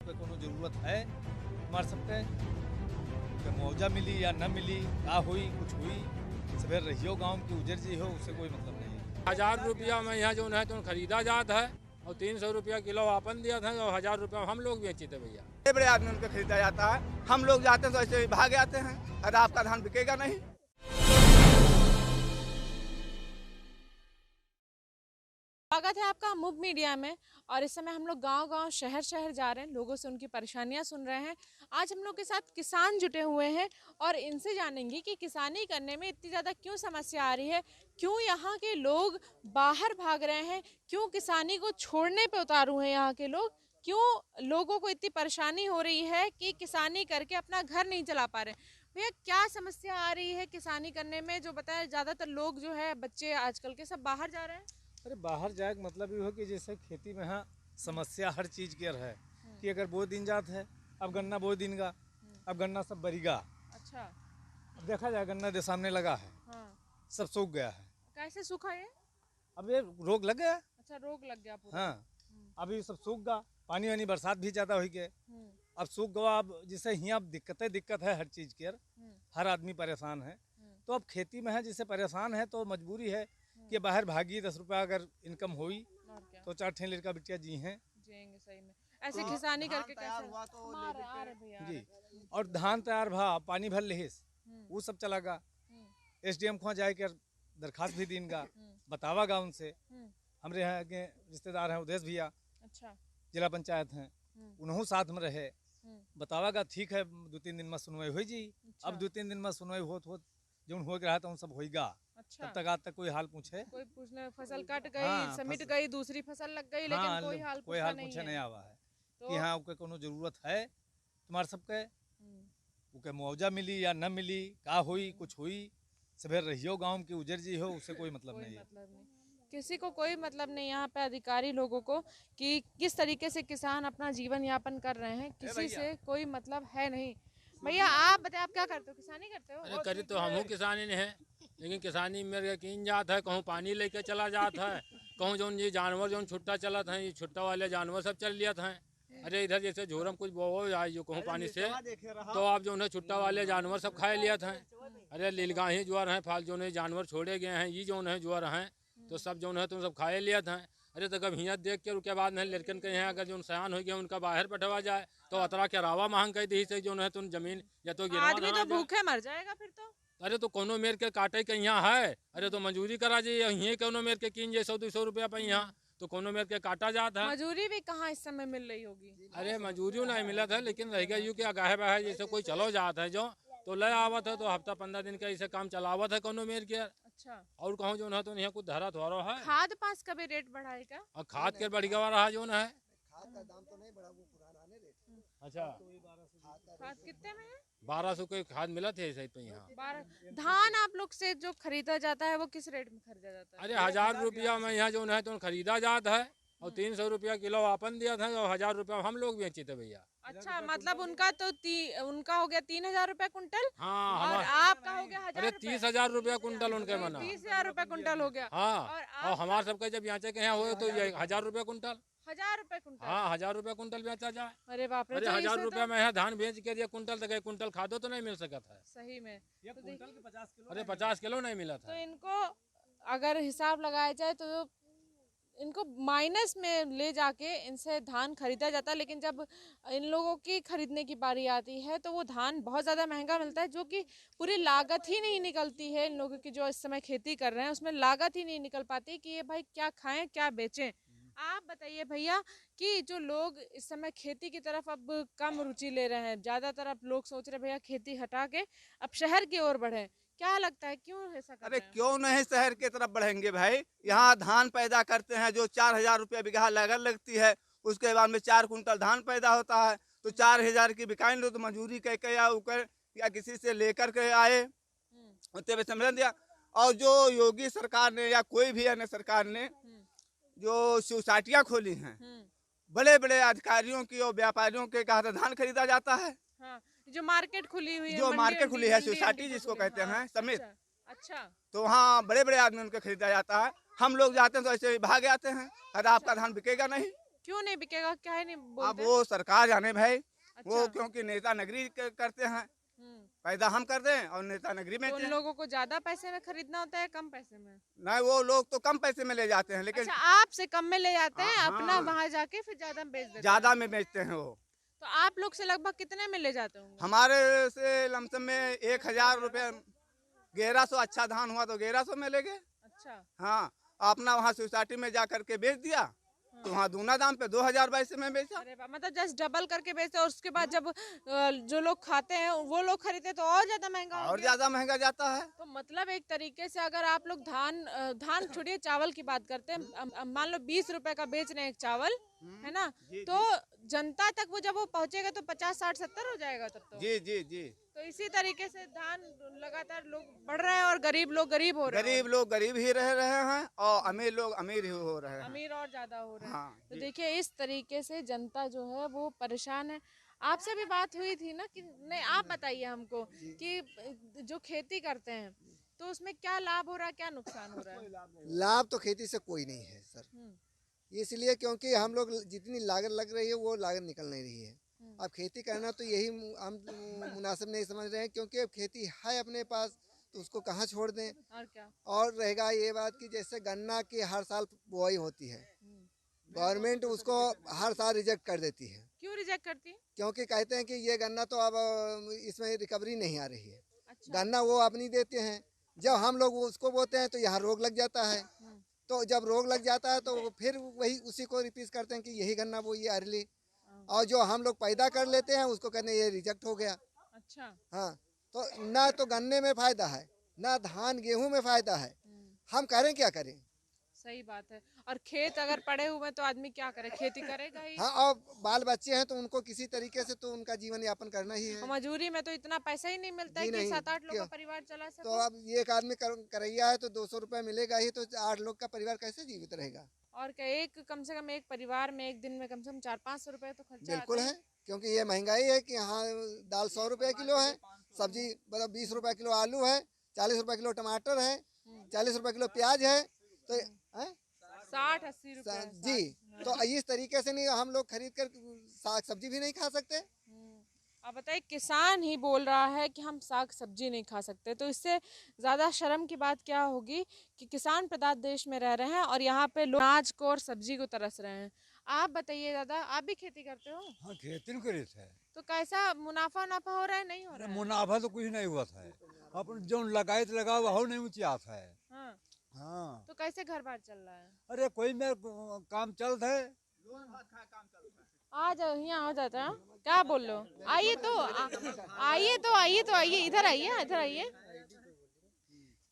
पे कोनो जरूरत है हमारे सबके के मुआवजा मिली या न मिली, का हुई कुछ हुई, सवेर रहियो गांव की उजर जी हो, उससे कोई मतलब नहीं है। 1000 रुपया में यहाँ जो है तो खरीदा जाता है और 300 रुपया किलो आपन दिया था और 1000 रुपया हम लोग बेचे थे भैया। बड़े बड़े आदमी उनका खरीदा जाता है, हम लोग जाते हैं तो ऐसे ही भाग आते हैं, अरे आपका धान बिकेगा नहीं। स्वागत है आपका मुब मीडिया में। और इस समय हम लोग गांव-गांव शहर-शहर जा रहे हैं, लोगों से उनकी परेशानियां सुन रहे हैं। आज हम लोग के साथ किसान जुटे हुए हैं और इनसे जानेंगे कि किसानी करने में इतनी ज़्यादा क्यों समस्या आ रही है, क्यों यहाँ के लोग बाहर भाग रहे हैं, क्यों किसानी को छोड़ने पे उतारू हैं यहाँ के लोग, क्यों लोगों को इतनी परेशानी हो रही है कि किसानी करके अपना घर नहीं चला पा रहे। भैया क्या समस्या आ रही है किसानी करने में, जो बताया ज़्यादातर लोग जो है बच्चे आजकल के सब बाहर जा रहे हैं? अरे बाहर जाए का मतलब ये हो कि जैसे खेती में हाँ समस्या हर चीज़ के है कि अगर बो दिन जात है, अब गन्ना बो दिन का, अब गन्ना सब बरीगा। अच्छा। अब देखा जाए गन्ना दे सामने लगा है, हाँ। सब सूख गया है। कैसे सूखा ये? अब ये रोग लग गया। अच्छा, रोग लग गया पूरा। हाँ, अभी सब सूख गया, पानी वानी बरसात भी ज़्यादा हो गए, अब सूख गया। अब जैसे यहाँ दिक्कत है हर चीज़ की, हर आदमी परेशान है। तो अब खेती में है जिसे परेशान है तो मजबूरी है कि बाहर भागी, 10 रुपया अगर इनकम हुई तो 4 ठेन लड़का बिटिया जी हैं, जिएंगे सही में। ऐसे किसानी करके कैसे आ रहे भैया जी। और धान तैयार भा, पानी भर लेहिस, वो सब चला गा। SDM को जाए कर दरखास्त भी दीन गा, बतावा गा उनसे। हमारे यहाँ के रिश्तेदार हैं उदेश भैया, अच्छा, जिला पंचायत हैं, उन्हों साथ में रहे, बतावा गा ठीक है 2-3 दिन में सुनवाई हुई जी। अब 2-3 दिन में सुनवाई होत जो हो रहा था सब होगा। अच्छा। तब तक आज तक कोई हाल पूछे, कोई पूछने, फसल कट गई, हाँ, समिट गई, दूसरी फसल लग गई, लेकिन हाँ, कोई हाल पूछे नहीं नहीं है। आवा है तो कि हाँ उके कोनो जरूरत है तुम्हारे सबके, उके मुआवजा मिली या न मिली, का हुई कुछ हुई, सवेर रहियो गांव की उजर जी हो, उससे कोई मतलब नहीं है। मतलब नहीं, किसी को कोई मतलब नहीं यहाँ पे अधिकारी लोगों को कि किस तरीके से किसान अपना जीवन यापन कर रहे हैं, किसी से कोई मतलब है नहीं। भैया आप बताए, आप क्या करते हो? किसानी करते हो? अरे करे तो हमहू किसानी ने है, लेकिन किसानी में यकीन जात है, कहूँ पानी लेके चला जात है, कहूँ जो ये जानवर जो छुट्टा चलत हैं, ये छुट्टा वाले जानवर सब चल लिया हैं। अरे इधर जैसे झोरम कुछ बो आए जो कहूँ पानी से, तो आप जो है छुट्टा वाले जानवर सब खाए लिया हैं। अरे लीलगाही ज्वार हैं, फाल जो है जानवर छोड़े गए हैं, ये जो है ज्वार हैं, तो सब जो है तुम सब खाए लिया हैं। अरे तो कब हियाँ देख के उसके बाद नहीं लड़कन के यहाँ अगर जो सयान हो गया उनका बाहर बैठवा जाए तो अतरा के रावा मांग कही दी से जो है तुम जमीन या तो आदमी तो भूखे मर जाएगा फिर तो। अरे तो कोनो मेर के काटे के यहाँ है, अरे तो मजूरी करा जाइए, यहीं कोनो मेर के कीन जाए 100-200 रुपया पे यहाँ, तो कोनो मेर के काटा जाता है। मजूरी भी कहाँ इस समय मिल रही होगी? अरे मजूरी नहीं मिला था, लेकिन रह गया यूँ कि आगाहे बहाए जैसे कोई चलो जाता है जो तो ले आवत है, तो हफ्ता 15 दिन का ऐसे काम चलावत है कोनो मेर के। अच्छा। और कहूँ जो है तो यहाँ कुछ धरा थोड़ा है। खाद पास कभी रेट बढ़ाएगा? और खाद के बढ़ गया रहा जो है। खाद का दाम तो नहीं बढ़ा, वो पुराना नहीं रेट। अच्छा, खाद कितने में है? 1200 के खाद मिला थे सही पे यहाँ। 12। धान आप लोग से जो खरीदा जाता है वो किस रेट में खरीदा जाता है? अरे 1000 रुपया में यहाँ जो है तो खरीदा जाता है और 300 रुपया किलो आपन दिया था और 1000 रुपया हम लोग बेचे थे भैया। अच्छा, मतलब उनका तो उनका हो गया 3000 रुपया कुंटल। हाँ, और आपका हो गया 1000 अरे 30,000 रुपया कुंटल उनके बना। 30,000 रुपया कुंटल हो गया। हाँ, और हमारे सबका जब यहाँ के यहाँ हो तो 1000 रुपया कुंटल। 1000 रुपया कुंटल? हाँ, 1000 रुपया कुंटल बेचा जाए। अरे बाप रे। अरे तो 1000 इसे रुपया में यहाँ धान बेच के दिया कुंटल तक, कुंटल खादो तो नहीं मिल सका था। सही में तो अरे 50 किलो नहीं मिला तो था। इनको अगर हिसाब लगाया जाए तो इनको माइनस में ले जाके इनसे धान खरीदा जाता है, लेकिन जब इन लोगों की खरीदने की बारी आती है तो वो धान बहुत ज़्यादा महंगा मिलता है, जो कि पूरी लागत ही नहीं निकलती है। इन लोगों की जो इस समय खेती कर रहे हैं उसमें लागत ही नहीं निकल पाती कि ये भाई क्या खाएं क्या बेचें। आप बताइए भैया कि जो लोग इस समय खेती की तरफ अब कम रुचि ले रहे हैं, ज़्यादातर अब लोग सोच रहे हैं भैया खेती हटा के अब शहर की ओर बढ़े, क्या लगता है क्यों ऐसा कर अरे रहे हैं? क्यों नहीं शहर की तरफ बढ़ेंगे भाई, यहाँ धान पैदा करते हैं जो 4000 रुपया बीघा लागत लगती है, उसके बाद में 4 कुंटल धान पैदा होता है, तो 4000 की बिकाई लो तो मजूरी कह के या उकर या किसी से लेकर के आए उतने में समझ दिया। और जो योगी सरकार ने या कोई भी अन्य सरकार ने जो सोसाइटियाँ खोली हैं, बड़े बड़े अधिकारियों की और व्यापारियों के कहा धान खरीदा जाता है। हाँ, जो मार्केट खुली हुई है, जो मार्केट खुली है, मंडी सोसाइटी जिसको खुली, कहते हाँ, हैं समित, अच्छा। तो वहाँ बड़े बड़े आदमी उनका खरीदा जाता है, हम लोग जाते हैं तो ऐसे ही भाग आते हैं, अरे आपका धान बिकेगा नहीं। क्यों नहीं बिकेगा, क्या है नहीं अब बोलते? वो सरकार जाने भाई, वो अच्छा। क्योंकि नेता नगरी करते हैं, हम्म। पैदा हम कर दें और नेता नगरी में तो उन दें। लोगों को ज्यादा पैसे में खरीदना होता है, कम पैसे में? नहीं, वो लोग तो कम पैसे में ले जाते हैं, लेकिन अच्छा, आपसे कम में ले जाते हैं, अपना हाँ, वहां जाके फिर ज्यादा में बेच देते हैं। ज्यादा में बेचते हैं वो। तो आप लोग से लगभग कितने में ले जाते होंगे? हमारे से लमसम में 1,000 रुपये, 1100 अच्छा धान हुआ तो 1100 में ले गए। अच्छा। हाँ, अपना वहाँ सोसाइटी में जा करके बेच दिया, तो वहाँ दूना दाम पे 2000 पैसे में बेचा। अरे मतलब जस्ट डबल करके बेचते हैं, और उसके बाद जब जो लोग खाते हैं वो लोग खरीदते तो और ज्यादा महंगा हो और गया। ज्यादा महंगा जाता है। तो मतलब एक तरीके से अगर आप लोग धान छोड़िए, चावल की बात करते हैं, मान लो 20 रुपए का बेच रहे हैं एक चावल, है ना? तो जनता तक वो जब वो पहुंचेगा तो 50, 60, 70 हो जाएगा तब तो। जी जी जी। तो इसी तरीके से धान लगातार लोग बढ़ रहे हैं और गरीब लोग गरीब हो रहे हैं, गरीब लोग गरीब ही रह रहे हैं और अमीर लोग अमीर ही हो रहे हैं। अमीर और ज्यादा हो रहे हैं। हाँ, तो जी। देखिए इस तरीके से जनता जो है वो परेशान है। आपसे भी बात हुई थी ना कि नहीं, आप बताइए हमको कि जो खेती करते हैं तो उसमें क्या लाभ हो रहा है, क्या नुकसान हो रहा है? लाभ तो खेती से कोई नहीं है सर, हम्म। इसलिए क्योंकि हम लोग जितनी लागत लग रही है वो लागत निकल नहीं रही है। अब खेती करना तो यही हम मुनासिब नहीं समझ रहे हैं, क्योंकि अब खेती है अपने पास तो उसको कहाँ छोड़ दें। और क्या? और रहेगा ये बात कि जैसे गन्ना की हर साल बुआई होती है, गवर्नमेंट उसको हर साल रिजेक्ट कर देती है। क्यों रिजेक्ट करती है? क्योंकि कहते हैं कि ये गन्ना तो अब इसमें रिकवरी नहीं आ रही है। अच्छा। गन्ना वो अपनी देते हैं, जब हम लोग उसको बोते हैं तो यहाँ रोग लग जाता है। तो जब रोग लग जाता है तो फिर वही उसी को रिपीट करते हैं कि यही गन्ना वो ये अरली, और जो हम लोग पैदा कर लेते हैं उसको कहते हैं ये रिजेक्ट हो गया। अच्छा। हाँ, तो ना तो गन्ने में फायदा है, ना धान गेहूं में फायदा है, हम करें क्या करें। सही बात है। और खेत अगर पड़े हुए हैं तो आदमी क्या करे, खेती करेगा ही। हाँ, और बाल बच्चे हैं तो उनको किसी तरीके से तो उनका जीवन यापन करना ही है। और मजदूरी में तो इतना पैसा ही नहीं मिलता है जी कि नहीं, 7-8 लोग का क्यों? परिवार चला तो सके। अब एक आदमी करैया है तो 200 रुपये मिलेगा ही, तो 8 लोग का परिवार कैसे जीवित रहेगा। और क्या, कम से कम एक परिवार में एक दिन में कम से कम 400-500 रुपए तो खर्चा बिल्कुल आता है, क्योंकि ये महंगाई है कि हाँ दाल 100 रुपये किलो है, सब्जी मतलब 20 रुपये किलो आलू है, 40 रुपये किलो टमाटर है, 40 रुपये किलो प्याज है, तो हैं? 60-80 रुपए। जी, तो इस तरीके से नहीं हम लोग खरीद कर साग सब्जी भी नहीं खा सकते। अब बताइए, किसान ही बोल रहा है कि हम साग सब्जी नहीं खा सकते, तो इससे ज़्यादा शर्म की बात क्या होगी कि किसान प्रधान देश में रह रहे हैं और यहाँ पे लोग अनाज को और सब्जी को तरस रहे हैं। आप बताइए दादा, आप भी खेती करते हो? हाँ, खेती नहीं करी थे। तो कैसा मुनाफा हो रहा है, नहीं हो रहा है? मुनाफा तो कुछ नहीं हुआ था, अपन जो लगाए तो लगा हुआ नहीं ऊँचा था। हाँ। हाँ, तो कैसे घर बार चल रहा है? अरे कोई में काम चल थे। आ जाओ, यहाँ हो जाता है। क्या बोल रहे हो? आइए तो आइए इधर आइए।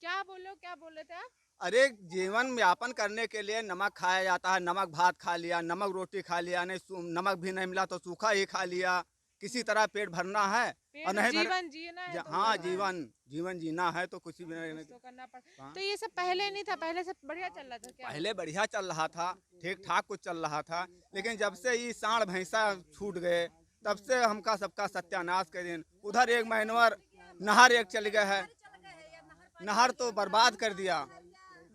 क्या बोल रहे हो, क्या बोल रहे थे आप? अरे, जीवन यापन करने के लिए नमक खाया जाता है, नमक भात खा लिया, नमक रोटी खा लिया, नहीं नमक भी नहीं मिला तो सूखा ही खा लिया। किसी तरह पेट भरना है और नहीं जीवन जीना है तो हाँ, करना है। जीवन जीना है तो कुछ भी नहीं। तो करना पड़। तो ये सब पहले नहीं था, पहले सब बढ़िया चल रहा था क्या? पहले बढ़िया चल रहा था, ठीक ठाक कुछ चल रहा था, लेकिन जब से ये सांड भैंसा छूट गए तब से हमका सबका सत्यानाश के दिन। उधर एक महीनवर नहर एक चल गया है, नहर तो बर्बाद कर दिया।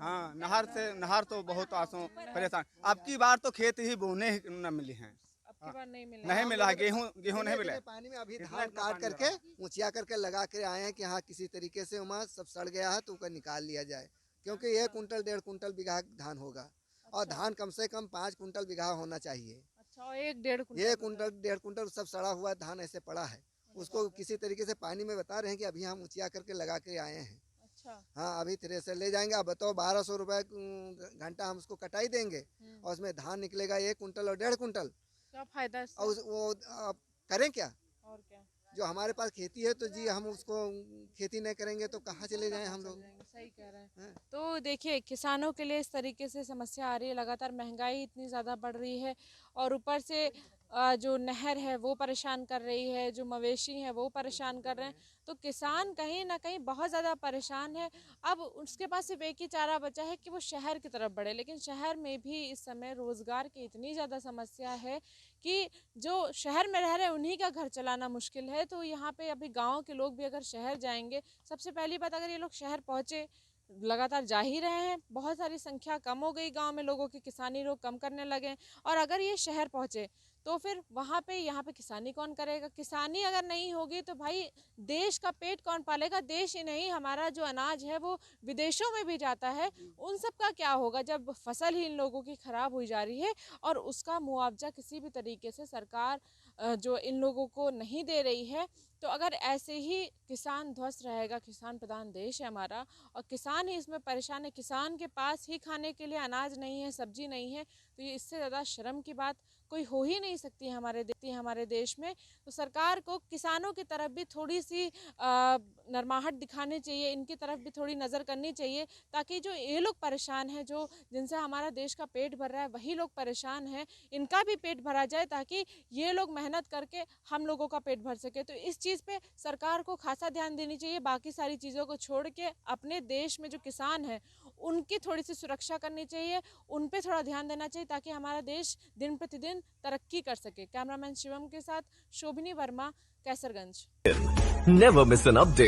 हाँ, नहर तो बहुत आंसू परेशान। अब की बार तो खेत ही बोने ही न मिली हैं, अब की बार नहीं मिला। नहीं मिला, गेहूं नहीं मिला। पानी में अभी धान काट करके ऊंचिया करके लगा के आए हैं कि हाँ किसी तरीके से वहाँ सब सड़ गया है तो उसका निकाल लिया जाए, क्योंकि 1 कुंटल 1.5 कुंटल बीघा धान होगा। और धान कम से कम 5 कुंटल बीघा होना चाहिए। अच्छा, 1-1.5 कुंटल? 1 कुंटल 1.5 कुंटल सब सड़ा हुआ धान ऐसे पड़ा है, उसको किसी तरीके से पानी में बता रहे हैं कि अभी हम ऊंचिया करके लगा के आए हैं। अच्छा। हाँ, अभी थ्रेसर ले जाएंगे। अब बताओ 1200 रुपये घंटा हम उसको कटाई देंगे और उसमें धान निकलेगा 1 कुंटल और 1.5 कुंटल। क्या फायदा इससे? और वो अब करें क्या? और क्या? जो हमारे पास खेती है तो जी हम उसको खेती नहीं करेंगे तो कहाँ चले जाएं हम लोग। सही कह रहे हैं। तो देखिए, किसानों के लिए इस तरीके से समस्या आ रही है, लगातार महंगाई इतनी ज़्यादा बढ़ रही है और ऊपर से जो नहर है वो परेशान कर रही है, जो मवेशी हैं वो परेशान कर रहे हैं। तो किसान कहीं ना कहीं बहुत ज़्यादा परेशान है। अब उसके पास सिर्फ एक ही चारा बचा है कि वो शहर की तरफ बढ़े, लेकिन शहर में भी इस समय रोज़गार की इतनी ज़्यादा समस्या है कि जो शहर में रह रहे हैं उन्हीं का घर चलाना मुश्किल है। तो यहाँ पे अभी गांव के लोग भी अगर शहर जाएंगे, सबसे पहली बात, अगर ये लोग शहर पहुँचे लगातार जा ही रहे हैं। बहुत सारी संख्या कम हो गई गांव में लोगों की, किसानी लोग कम करने लगे। और अगर ये शहर पहुंचे तो फिर वहाँ पे यहाँ पे किसानी कौन करेगा? किसानी अगर नहीं होगी तो भाई देश का पेट कौन पालेगा? देश ही नहीं, हमारा जो अनाज है वो विदेशों में भी जाता है, उन सब का क्या होगा जब फसल ही इन लोगों की खराब हुई जा रही है और उसका मुआवजा किसी भी तरीके से सरकार जो इन लोगों को नहीं दे रही है। तो अगर ऐसे ही किसान ध्वस्त रहेगा, किसान प्रधान देश है हमारा और किसान ही इसमें परेशान है, किसान के पास ही खाने के लिए अनाज नहीं है, सब्जी नहीं है, तो ये इससे ज़्यादा शर्म की बात कोई हो ही नहीं सकती है हमारे देश में। तो सरकार को किसानों की तरफ भी थोड़ी सी नरमाहट दिखानी चाहिए, इनकी तरफ भी थोड़ी नज़र करनी चाहिए, ताकि जो ये लोग परेशान हैं, जो जिनसे हमारा देश का पेट भर रहा है, वही लोग परेशान हैं, इनका भी पेट भरा जाए ताकि ये लोग मेहनत करके हम लोगों का पेट भर सके। तो इस चीज़ पे सरकार को खासा ध्यान देनी चाहिए। बाकी सारी चीज़ों को छोड़ के अपने देश में जो किसान हैं उनकी थोड़ी सी सुरक्षा करनी चाहिए, उन पे थोड़ा ध्यान देना चाहिए ताकि हमारा देश दिन प्रतिदिन तरक्की कर सके। कैमरामैन शिवम के साथ शोभिनी Verma, Kaiserganj. Never miss an update.